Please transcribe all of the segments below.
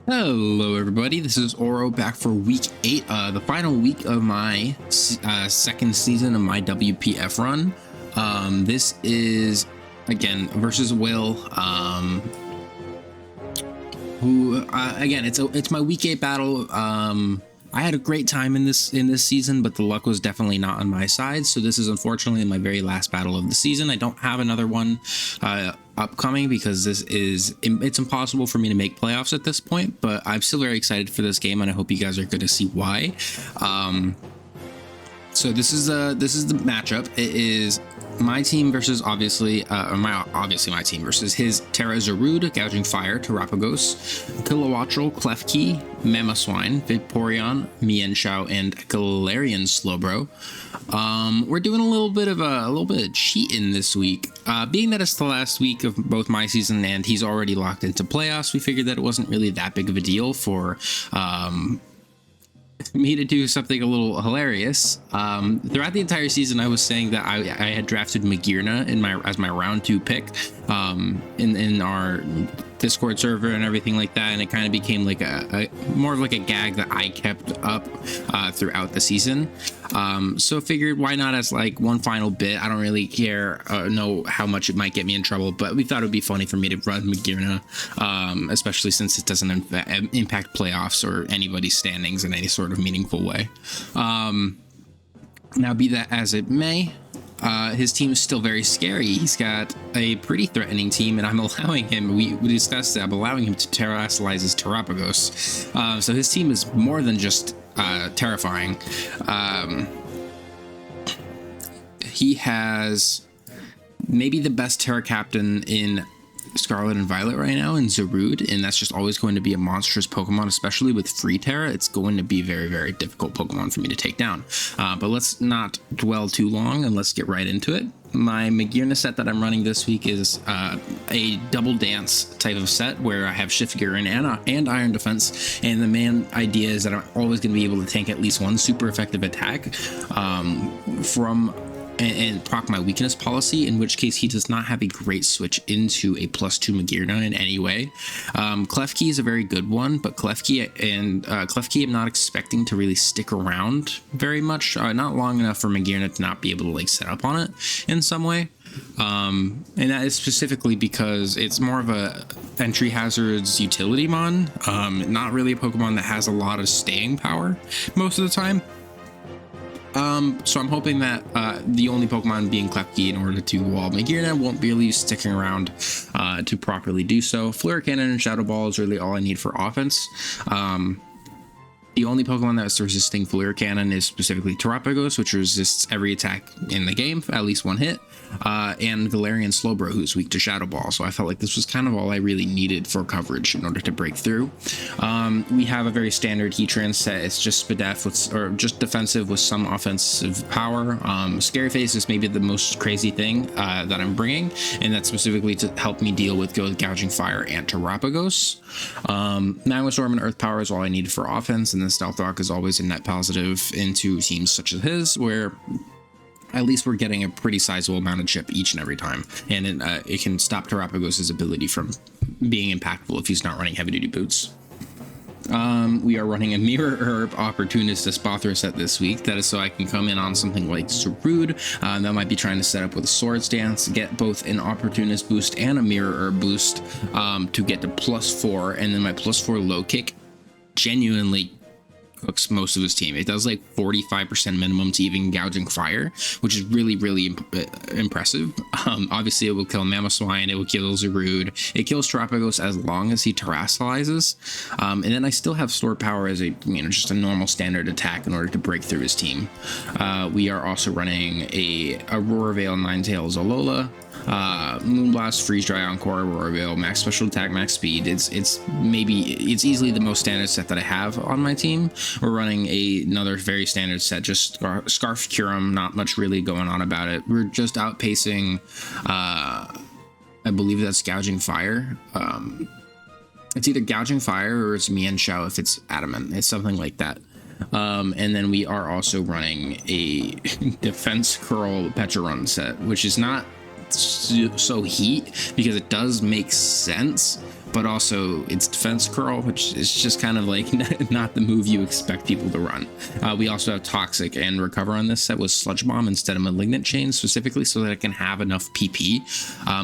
Hello, everybody. This is Oro back for week 8, the final week of my second season of my WPF run. This is again versus Will, who again it's my week 8 battle. I had a great time in this season, but the luck was definitely not on my side. So this is unfortunately my very last battle of the season. I don't have another one upcoming because it's impossible for me to make playoffs at this point. But I'm still very excited for this game, and I hope you guys are going to see why. So this is the matchup. It is my team versus obviously my team versus his Terra Zarud, Gouging Fire, Terapagos, Kilowattrel, Klefki, Mamoswine, Vaporeon, Mienshao, and Galarian Slowbro. We're doing a little bit of cheating this week. Being that it's the last week of both my season and he's already locked into playoffs, we figured that it wasn't really that big of a deal for me to do something a little hilarious. Throughout the entire season, I was saying that I had drafted Magearna as my round 2 pick in our Discord server and everything like that, and it kind of became like a more of like a gag that I kept up throughout the season. So figured why not as like one final bit. I don't really know how much it might get me in trouble, but we thought it would be funny for me to run Magearna, especially since it doesn't impact playoffs or anybody's standings in any sort of meaningful way. Now, be that as it may, his team is still very scary. He's got a pretty threatening team, and I'm allowing him, we discussed that, I'm allowing him to terrestrialize his Terapagos. So his team is more than just terrifying. He has maybe the best Terra Captain in Scarlet and Violet right now in Zarud, and that's just always going to be a monstrous Pokemon, especially with free Terra. It's going to be very, very difficult Pokemon for me to take down. But let's not dwell too long and let's get right into it. My Magearna set that I'm running this week is a double dance type of set where I have Shift Gear and Iron Defense, and the main idea is that I'm always going to be able to tank at least one super effective attack and proc my weakness policy, in which case he does not have a great switch into a +2 Magearna in any way. Klefki is a very good one, but Klefki I'm not expecting to really stick around very much, not long enough for Magearna to not be able to like set up on it in some way. And that is specifically because it's more of a entry hazards utility mon, not really a Pokemon that has a lot of staying power most of the time. So I'm hoping that the only Pokemon being Klefki in order to wall Magearna won't be really sticking around to properly do so. Flare Cannon and Shadow Ball is really all I need for offense. The only Pokemon that's resisting Flare Cannon is specifically Terapagos, which resists every attack in the game, at least one hit, and Galarian Slowbro, who's weak to Shadow Ball. So I felt like this was kind of all I really needed for coverage in order to break through. We have a very standard Heatran set. It's just Spadef or just defensive with some offensive power. Scary Face is maybe the most crazy thing that I'm bringing, and that's specifically to help me deal with Gouging Fire and Terapagos. Magmastorm and Earth Power is all I needed for offense, and then Stealth Rock is always a net positive into teams such as his, where at least we're getting a pretty sizable amount of chip each and every time, and it can stop Terapagos' ability from being impactful if he's not running heavy duty boots. We are running a Mirror Herb Opportunist Espathra set this week. That is so I can come in on something like Zarud that might be trying to set up with a Swords Dance, get both an Opportunist boost and a Mirror Herb boost to get to +4, and then my +4 low kick genuinely cooks most of his team. It does like 45% minimum to even Gouging Fire, which is really, really impressive. Obviously, it will kill Mamoswine, it will kill Zarud, it kills Terapagos as long as he terrestrializes. And then I still have Store Power as just a normal standard attack in order to break through his team. We are also running a Aurora Veil Ninetales Alola, Moonblast, Freeze Dry, Encore, Aurora Veil, max special attack, max speed. It's easily the most standard set that I have on my team. We're running another very standard set, just Scarf Curum, not much really going on about it. We're just outpacing I believe that's Gouging Fire. It's either Gouging Fire or it's Mienshao if it's Adamant. It's something like that. And then we are also running a Defense Curl Pecharon set, which is not so heat because it does make sense, but also it's defense curl, which is just kind of like not the move you expect people to run. We also have Toxic and Recover on this set with Sludge Bomb instead of Malignant Chain, specifically so that it can have enough PP.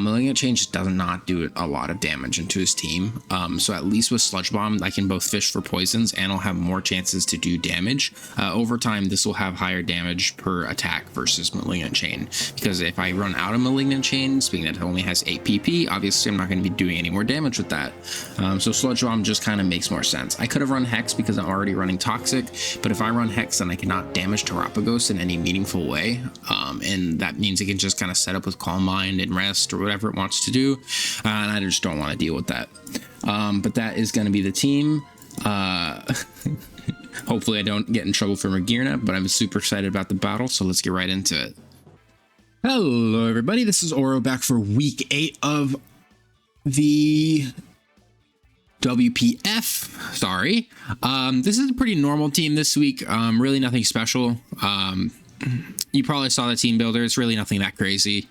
Malignant Chain just does not do a lot of damage into his team. So at least with Sludge Bomb, I can both fish for poisons and I'll have more chances to do damage. Over time, this will have higher damage per attack versus Malignant Chain, because if I run out of Malignant Chain, being that it only has 8 PP, obviously I'm not going to be doing any more damage with that. So Sludge Bomb just kind of makes more sense. I could have run Hex because I'm already running Toxic, but if I run Hex, then I cannot damage Terapagos in any meaningful way, and that means it can just kind of set up with Calm Mind and Rest or whatever it wants to do, and I just don't want to deal with that. But that is going to be the team. Hopefully I don't get in trouble for Magirna, but I'm super excited about the battle, so let's get right into it. Hello everybody, this is Oro back for week 8 of the WPF. Sorry. This is a pretty normal team this week. Really nothing special. You probably saw the team builder. It's really nothing that crazy.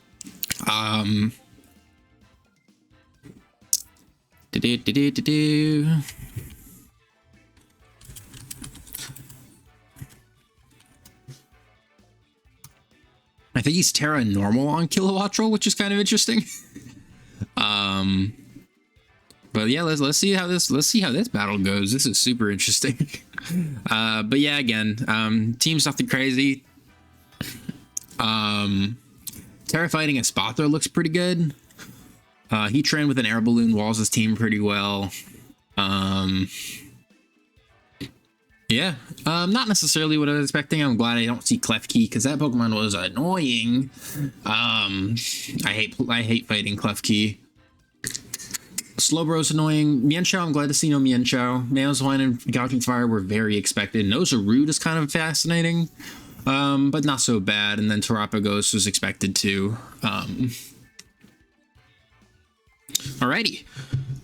I think he's Terra normal on Kilowattrel, which is kind of interesting. But yeah, let's see how this battle goes. This is super interesting. But yeah, again, team's nothing crazy. Terra fighting a Spother looks pretty good. He trained with an air balloon, walls his team pretty well. Yeah, not necessarily what I was expecting. I'm glad I don't see Klefki because that Pokemon was annoying. I hate fighting Klefki. Slowbro's annoying. Mienshao, I'm glad to see no Mienshao. Nailswine and Gouging Fire were very expected. Nozarude is kind of fascinating, but not so bad. And then Terapagos was expected too. Alrighty.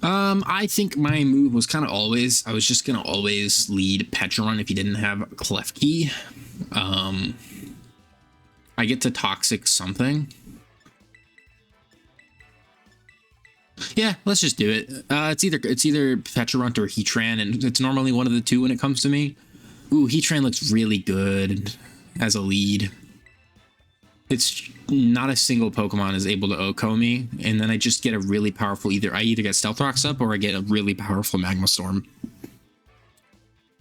I think my move was kind of always, I was just going to always lead Petron if he didn't have Klefki. I get to Toxic something. Yeah, let's just do it. It's either Petrarunt or Heatran, and it's normally one of the two when it comes to me. Ooh, Heatran looks really good as a lead. It's not a single Pokemon is able to OHKO me, and then I just get a really powerful I either get Stealth Rocks up or I get a really powerful Magma Storm.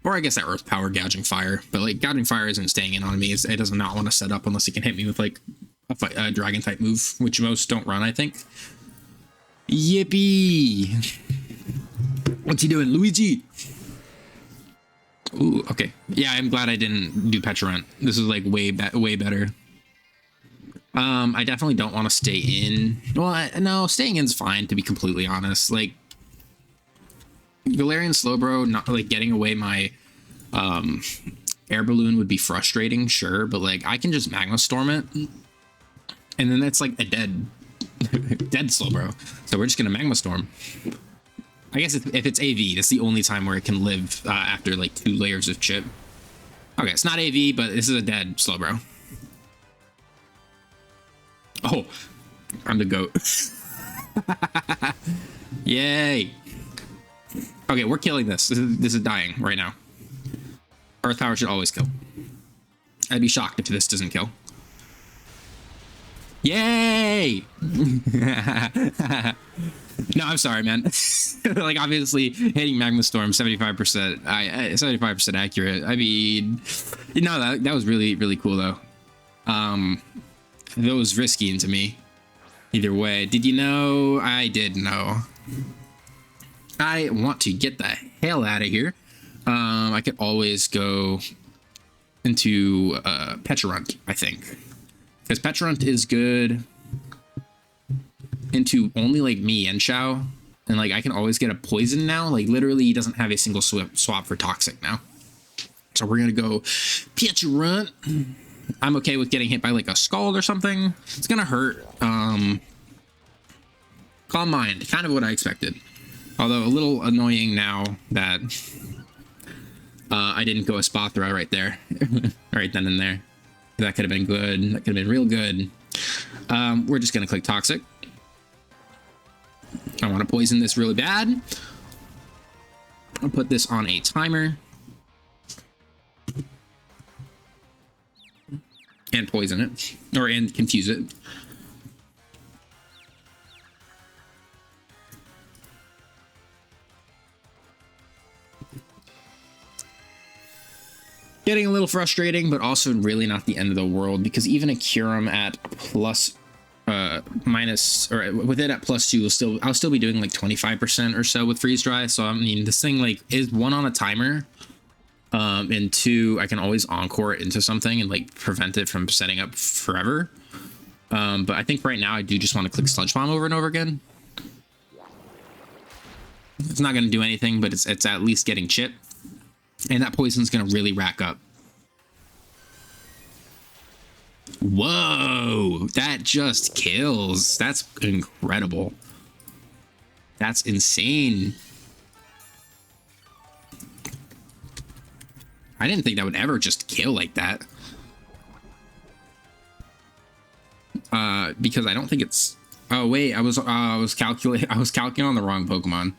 Or I guess that Earth Power Gouging Fire, but like Gouging Fire isn't staying in on me. It does not want to set up unless it can hit me with like a Dragon type move, which most don't run, I think. Yippee! What's he doing, Luigi? Ooh, okay. Yeah, I'm glad I didn't do Petrarunt. This is like way better. I definitely don't want to stay in. Well, no, staying in's fine, to be completely honest. Like, Galarian Slowbro, not like getting away my air balloon would be frustrating, sure, but like I can just Magma Storm it, and then that's like a dead Slowbro. So we're just gonna Magma Storm. I guess if it's AV, that's the only time where it can live after like 2 layers of chip. Okay, it's not AV, but this is a dead Slowbro. Oh, I'm the GOAT. Yay. Okay, we're killing this. This is dying right now. Earth Power should always kill. I'd be shocked if this doesn't kill. Yay! No, I'm sorry, man. Like, obviously, hitting Magma Storm 75%, 75% accurate. I mean, no, that was really, really cool, though. That was risky into me. Either way, did you know? I did know. I want to get the hell out of here. I could always go into Petrarunt, I think. Because Petrarunt is good into only like Mienshao. And like I can always get a poison now. Like literally he doesn't have a single swap for Toxic now. So we're going to go Petrarunt. I'm okay with getting hit by like a Scald or something. It's going to hurt. Calm Mind, kind of what I expected. Although a little annoying now that I didn't go a Spothra right there. Right then and there. That could have been good. That could have been real good. We're just going to click Toxic. I want to poison this really bad. I'll put this on a timer. And poison it. And confuse it. Getting a little frustrating, but also really not the end of the world, because even a Curum at plus minus, or with it at +2 I'll still be doing like 25% or so with freeze dry. So I mean, this thing like is 1 on a timer, and 2 I can always encore it into something and like prevent it from setting up forever. But I think right now I do just want to click Sludge Bomb over and over again. It's not going to do anything, but it's at least getting chip. And that poison's going to really rack up. Whoa, that just kills. That's incredible. That's insane. I didn't think that would ever just kill like that. Because I don't think it's... Oh, wait, I was calculating on the wrong Pokemon.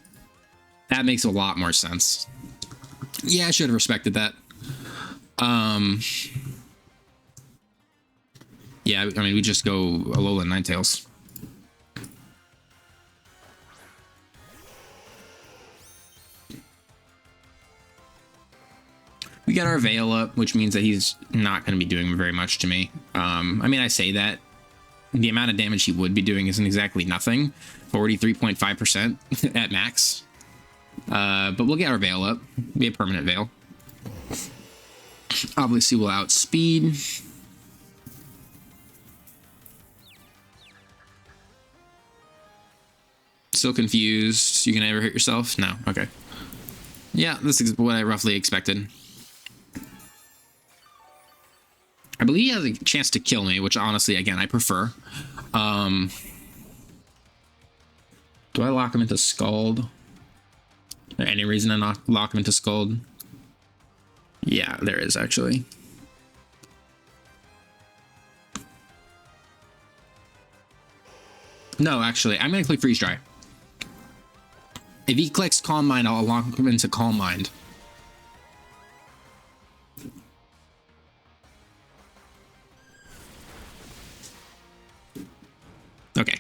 That makes a lot more sense. Yeah, I should have respected that. Yeah, I mean, we just go Alola Ninetales. We got our Veil up, which means that he's not going to be doing very much to me. I mean, I say that. The amount of damage he would be doing isn't exactly nothing. 43.5% at max. But we'll get our Veil up. Be a permanent Veil. Obviously, we'll outspeed. Still confused. You can ever hit yourself? No. Okay. Yeah, this is what I roughly expected. I believe he has a chance to kill me, which honestly, again, I prefer. Do I lock him into Scald? Is there any reason to not lock him into Scald? Yeah, there is actually. No, actually, I'm going to click Freeze Dry. If he clicks Calm Mind, I'll lock him into Calm Mind. Okay.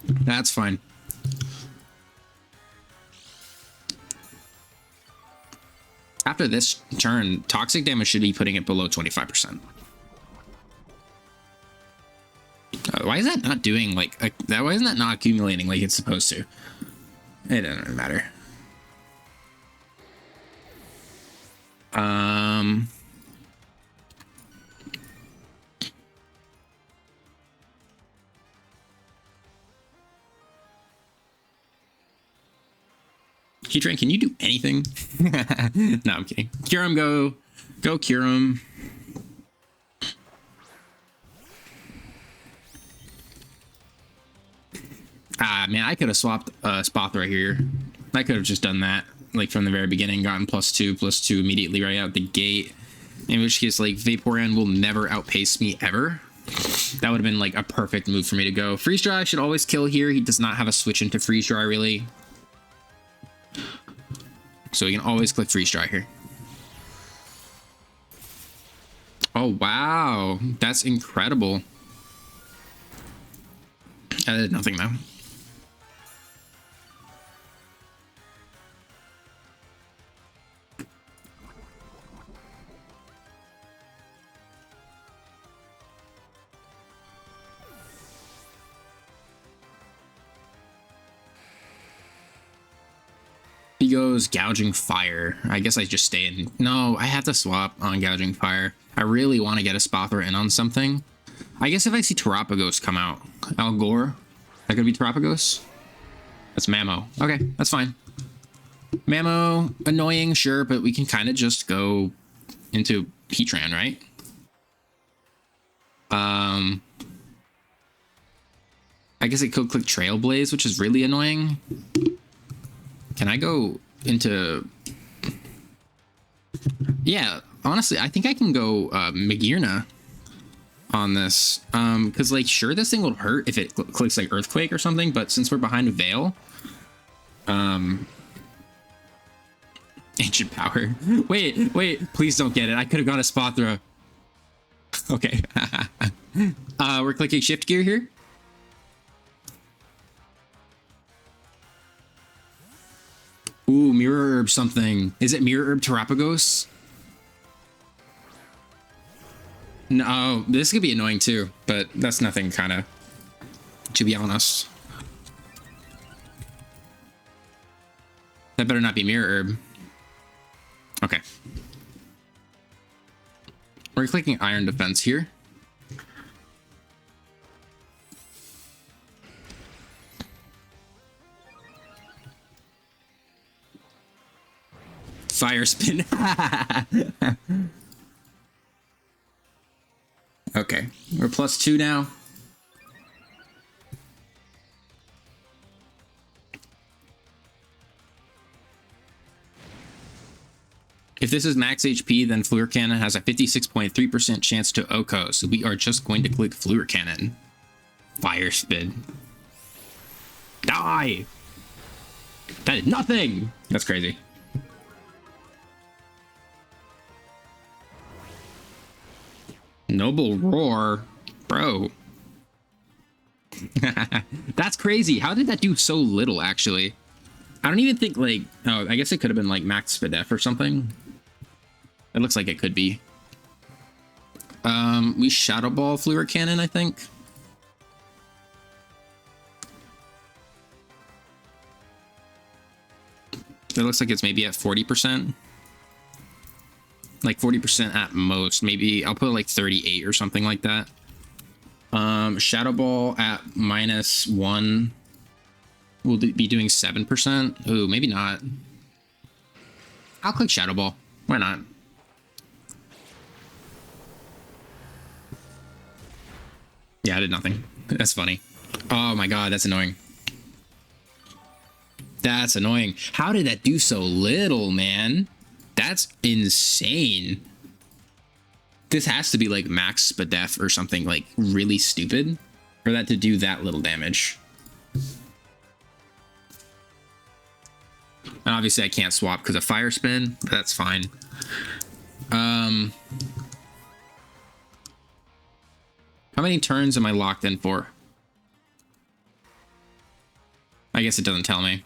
That's fine. After this turn, toxic damage should be putting it below 25%. Why is that not doing like that? Why isn't that not accumulating like it's supposed to? It doesn't matter. Keytrain, can you do anything? No, I'm kidding. Curum, go Curum. Ah, man, I could have swapped Spoth right here. I could have just done that, like, from the very beginning, gotten +2 immediately right out the gate. In which case, like, Vaporeon will never outpace me ever. That would have been, like, a perfect move for me to go. Freeze Dry should always kill here. He does not have a switch into Freeze Dry, really. So we can always click Freeze Dry here. Oh, wow. That's incredible. I did nothing, though. He goes Gouging Fire. I guess I just stay in. No, I have to swap on Gouging Fire. I really want to get a Spothra in on something. I guess if I see Terapagos come out. Algor? That could be Terapagos? That's Mamo. Okay, that's fine. Mamo, annoying, sure, but we can kind of just go into Heatran, right? I guess it could click Trailblaze, which is really annoying. Can I go into... Yeah, honestly, I think I can go Magearna on this. Because like, sure, this thing will hurt if it clicks like Earthquake or something, but since we're behind a Veil, Ancient Power. Wait, please don't get it. I could have got a spot throw. Okay. We're clicking Shift Gear here. Ooh, Mirror Herb something. Is it Mirror Herb Terapagos? No, this could be annoying too, but that's nothing, kind of, to be honest. That better not be Mirror Herb. Okay. We're clicking Iron Defense here. Fire Spin. Okay, we're +2 now. If this is max HP, then Fluor Cannon has a 56.3% chance to OHKO, so we are just going to click Fluor Cannon. Fire Spin. Die! That is nothing! That's crazy. Noble Roar? Bro. That's crazy. How did that do so little, actually? I don't even think, like... Oh, I guess it could have been, like, Max Spadef or something. It looks like it could be. We Shadow Ball Fluor Cannon, I think. It looks like it's maybe at 40%. Like 40% at most. Maybe I'll put like 38 or something like that. Shadow Ball at -1 will be doing 7%. Ooh, maybe not. I'll click Shadow Ball. Why not? Yeah, I did nothing. That's funny. Oh my god, that's annoying. That's annoying. How did that do so little, man? That's insane. This has to be like Max Spadef or something like really stupid for that to do that little damage. And obviously I can't swap because of Fire Spin, but that's fine. How many turns am I locked in for? I guess it doesn't tell me.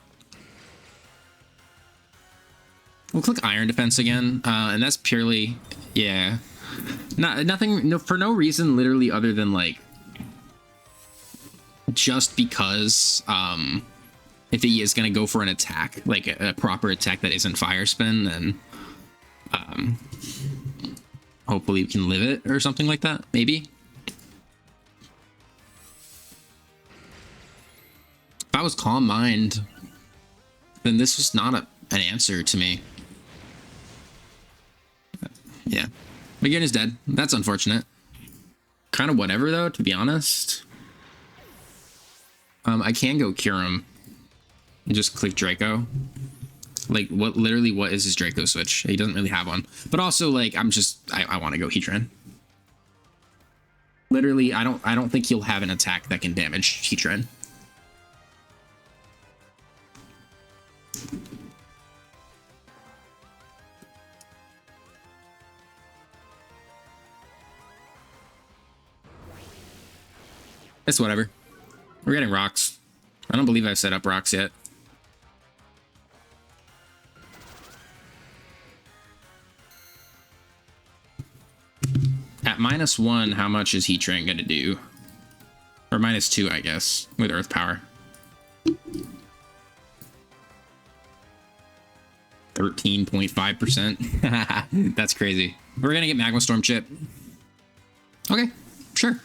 We'll click Iron Defense again, and that's purely, yeah, nothing, no, for no reason, literally, other than like just because if he is gonna go for an attack, like a proper attack that isn't Fire Spin, then hopefully we can live it or something like that, maybe. If I was Calm Mind, then this was not an answer to me. Yeah. Magearn is dead. That's unfortunate. Kind of whatever, though, to be honest. I can go cure him and just click Draco. Like, literally, what is his Draco switch? He doesn't really have one. But also, like, I want to go Heatran. Literally, I don't think he'll have an attack that can damage Heatran. It's whatever. We're getting rocks. I don't believe I've set up rocks yet. At -1, how much is Heatran gonna do? Or -2, I guess, with Earth Power. 13.5%. That's crazy. We're gonna get Magma Storm Chip. Okay, sure.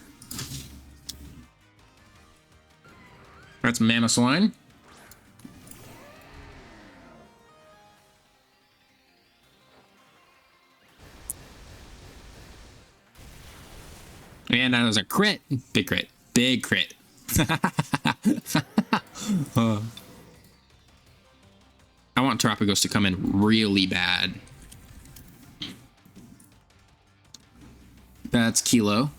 That's Mamoswine. And that was a crit. Big crit. Big crit. I want Terapagos to come in really bad. That's Kilo.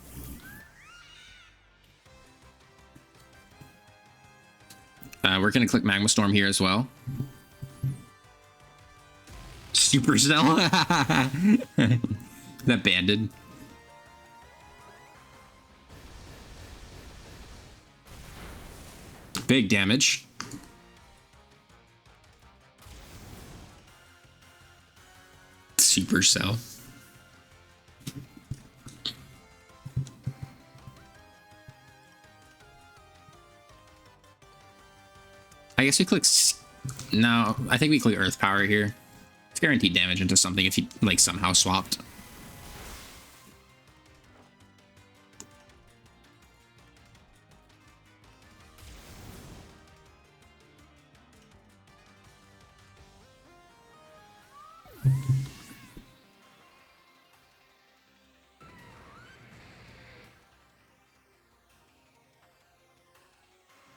We're gonna click Magma Storm here as well. Supercell. That banded. Big damage. Supercell. I guess we click... No, I think we click Earth Power here. It's guaranteed damage into something if he, like, somehow swapped.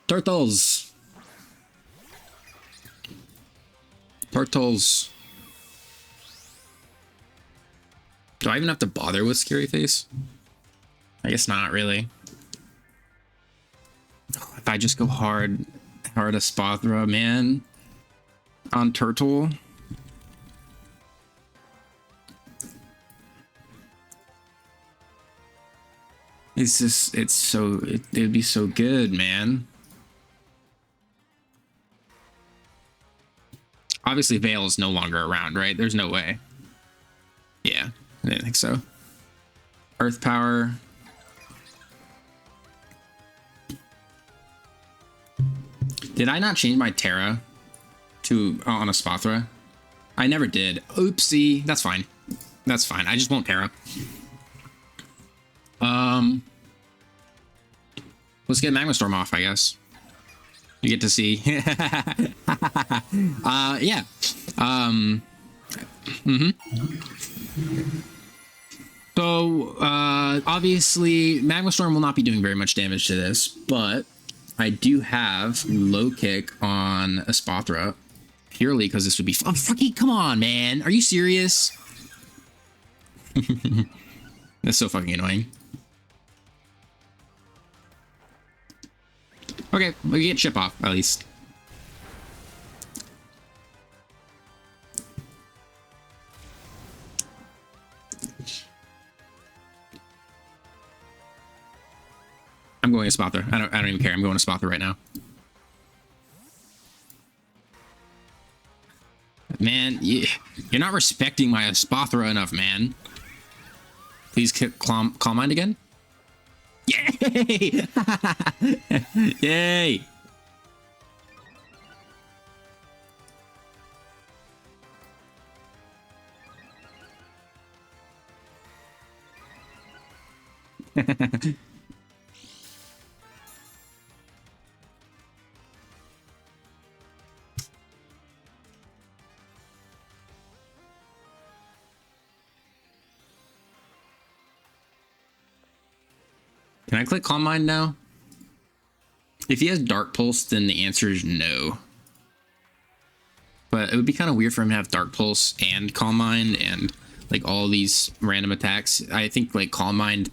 Turtles. Turtles. Do I even have to bother with Scary Face? I guess not really. If I just go hard Espathra, man, on Turtle. It's just, it's so, it'd be so good, man. Obviously, Veil is no longer around, right? There's no way. Yeah, I didn't think so. Earth Power. Did I not change my Terra to on a Espathra? I never did. Oopsie. That's fine. That's fine. I just won't Terra. Let's get Magma Storm off, I guess. You get to see. Yeah. So, obviously, Magma Storm will not be doing very much damage to this, but I do have low kick on Espathra purely because this would be oh, fucking come on, man. Are you serious? That's so fucking annoying. Okay, we get chip off at least. I'm going to Espathra. I don't even care. I'm going to Espathra right now. Man, you're not respecting my Espathra enough, man. Please Calm Mind again. Yay! Yay! Can I click Calm Mind now? If he has Dark Pulse, then the answer is no. But it would be kind of weird for him to have Dark Pulse and Calm Mind and like all these random attacks. I think like Calm Mind.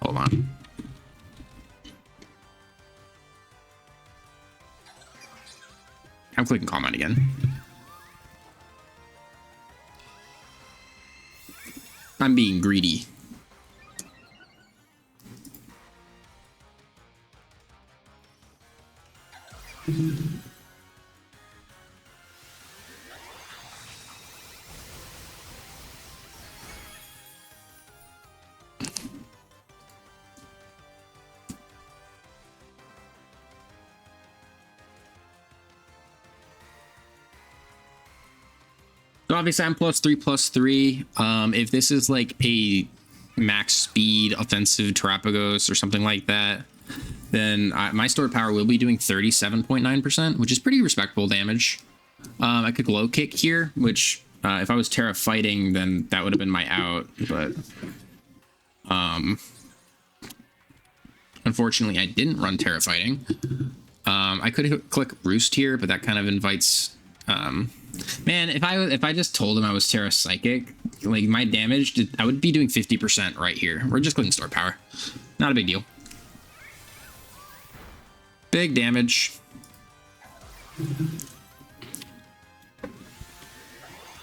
Hold on. I'm clicking Calm Mind again. I'm being greedy. So obviously I'm +3/+3. If this is like a max speed offensive Terrapagos or something like that, then my stored power will be doing 37.9%, which is pretty respectable damage. I could low kick here, which if I was Terra fighting, then that would have been my out. But unfortunately, I didn't run Terra fighting. I could click Roost here, but that kind of invites Man, if I just told him I was Terra Psychic, like my damage, I would be doing 50% right here. We're just clicking store power. Not a big deal. Big damage.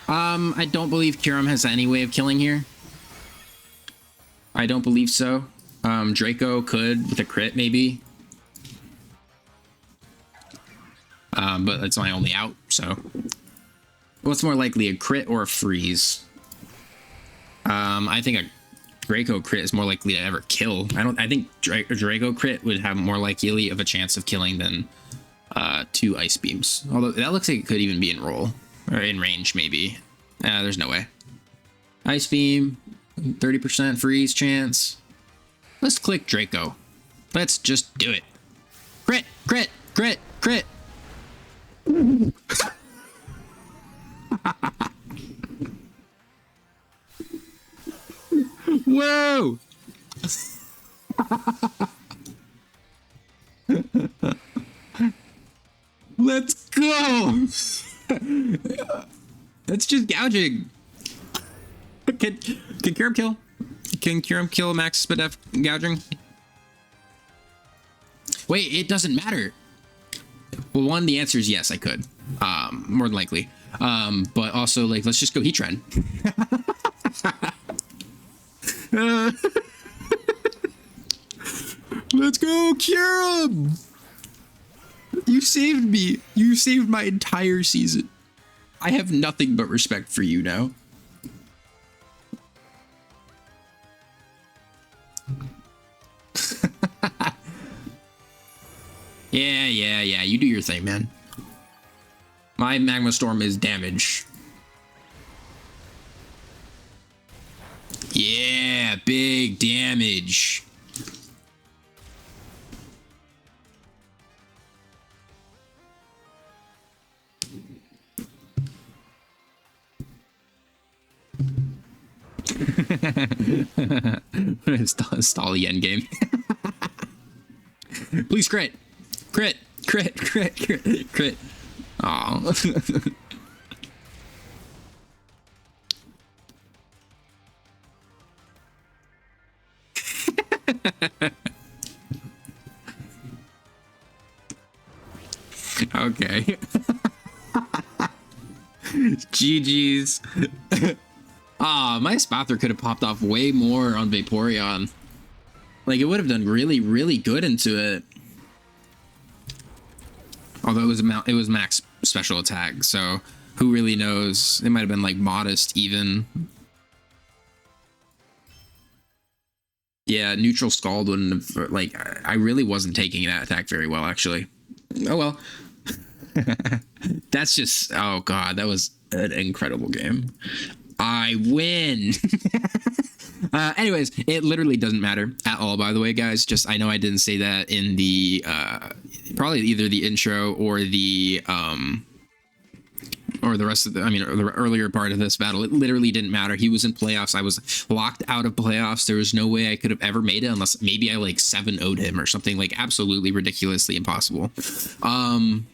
I don't believe Kyurem has any way of killing here. I don't believe so. Draco could with a crit maybe. But that's my only out, so. What's more likely, a crit or a freeze? I think a Draco crit is more likely to ever kill. I think Draco crit would have more likely of a chance of killing than 2 ice beams. Although that looks like it could even be in roll or in range maybe. There's no way. Ice beam, 30% freeze chance. Let's click Draco. Let's just do it. Crit, crit, crit, crit. Whoa! Let's go! That's just gouging. Can Kyurem kill? Can Kyurem kill max Spadef gouging? Wait, it doesn't matter. Well, one, the answer is yes, I could. More than likely. But also, like, let's just go heat trend. Let's go, Kyurem! You saved me. You saved my entire season. I have nothing but respect for you now. Yeah. You do your thing, man. My Magma Storm is damage. Yeah, big damage. Install the end game. Please crit. Crit. Aw. Okay. GG's. My Spathra could have popped off way more on Vaporeon. Like, it would have done really, really good into it. Although it was max special attack, so who really knows? It might have been like modest even. Yeah, neutral Scald wouldn't have, like, I really wasn't taking that attack very well, actually. Oh well. That's just, oh god, that was an incredible game. I win. Anyways, it literally doesn't matter at all, by the way, guys. Just, I know I didn't say that in the probably either the intro or the rest of the, I mean, or the earlier part of this battle. It literally didn't matter. He was in playoffs. I was locked out of playoffs. There was no way I could have ever made it unless maybe I like 7-0'd him or something, like absolutely ridiculously impossible.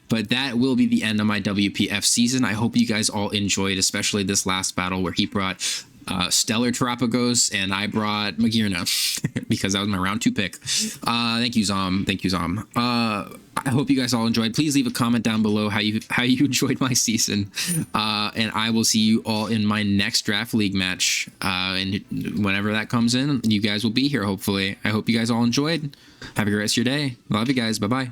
But that will be the end of my WPF season. I hope you guys all enjoyed, especially this last battle where he brought Stellar Terapagos and I brought Magearna because that was my round 2 pick. Thank you, Zom. I hope you guys all enjoyed. Please leave a comment down below how you enjoyed my season, and I will see you all in my next Draft League match. And whenever that comes in, you guys will be here. Hopefully, I hope you guys all enjoyed. Have a great rest of your day. Love you guys. Bye bye.